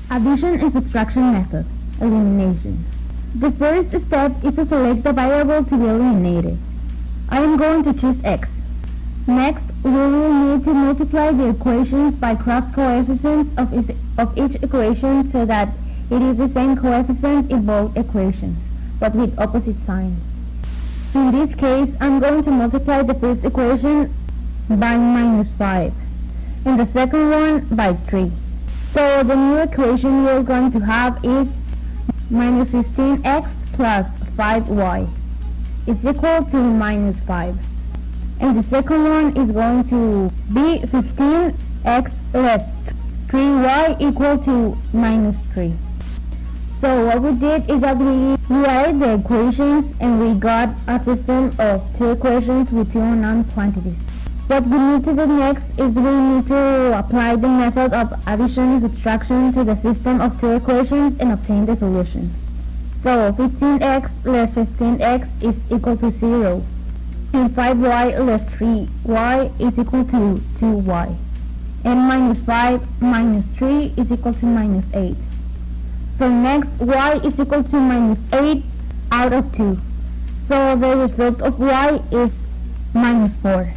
Addition and subtraction method. Elimination. The first step is to select the variable to be eliminated. I am going to choose x. Next, we will need to multiply the equations by cross coefficients of each equation so that it is the same coefficient in both equations, but with opposite signs. In this case, I'm going to multiply the first equation by -5 and the second one by 3. So the new equation we are going to have is minus 15x plus 5y is equal to -5. And the second one is going to be 15x less 3y equal to -3. So what we did is that we added the equations and we got a system of two equations with two unknown quantities. What we need to do next is we need to apply the method of addition and subtraction to the system of two equations and obtain the solutions. So 15x less 15x is equal to 0, and 5y less 3y is equal to 2y, and -5 minus 3 is equal to -8. So next, y is equal to -8 out of 2. So the result of y is -4.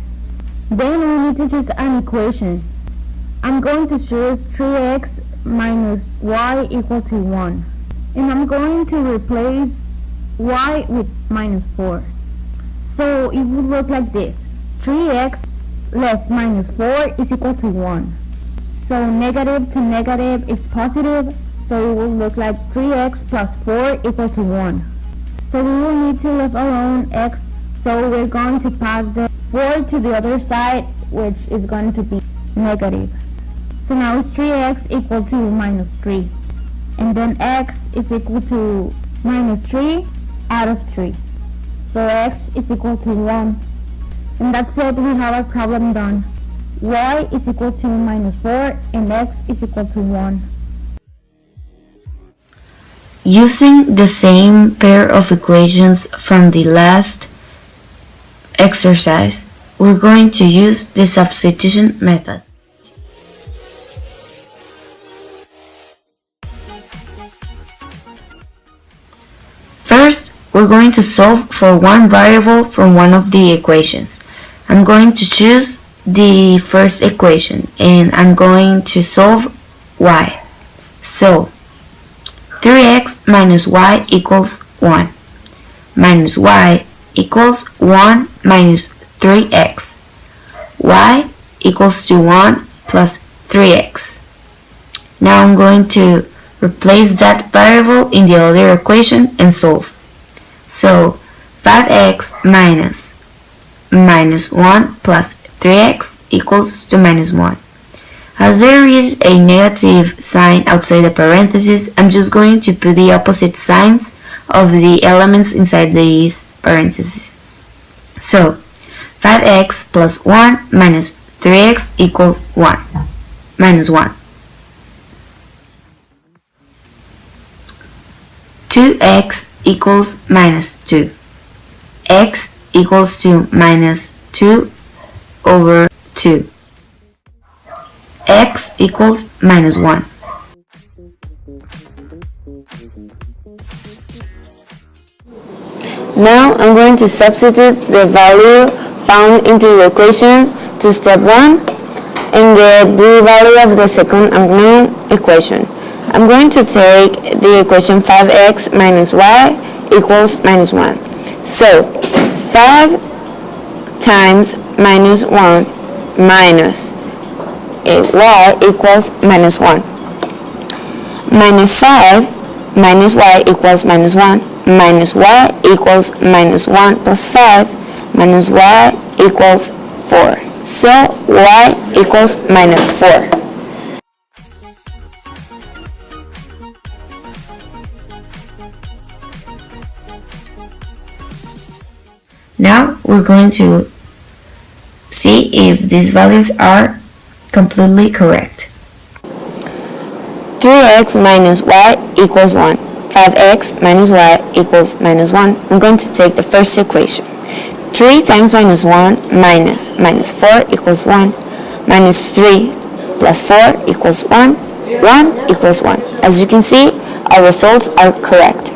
Then we need to choose an equation. I'm going to choose 3x minus y equal to 1. And I'm going to replace y with -4. So it would look like this. 3x less -4 is equal to 1. So negative to negative is positive. So it will look like 3x plus 4 equal to 1. So we will need to leave alone x. So we're going to pass the 4 to the other side, which is going to be negative. So now it's 3x equal to -3. And then x is equal to -3 out of 3. So x is equal to 1. And that's it, we have our problem done. Y is equal to -4 and x is equal to 1. Using the same pair of equations from the last exercise, we're going to use the substitution method. First, we're going to solve for one variable from one of the equations. I'm going to choose the first equation and I'm going to solve y. So, 3x minus y equals 1 minus y equals 1 minus 3x. Y equals to 1 plus 3x. Now I'm going to replace that variable in the other equation and solve. So 5x minus 1 plus 3x equals to -1. As there is a negative sign outside the parentheses, I'm just going to put the opposite signs of the elements inside these parentheses. So 5x plus 1 minus 3x equals 1 minus 1. 2x equals -2. X equals to -2 over 2. X equals -1. Now I'm going to substitute the value found into the equation to step 1 and get the value of the second unknown equation. I'm going to take the equation 5x minus y equals -1. So 5 times -1 minus y equals -1. Minus 5 minus y equals -1. Minus y equals -1 plus 5 minus y equals 4. So y equals -4. Now we're going to see if these values are completely correct. 3x minus y equals 1. 5x minus y equals minus 1. I'm going to take the first equation. 3 times minus 1 minus 4 equals 1. Minus 3 plus 4 equals 1. 1 equals 1. As you can see, our results are correct.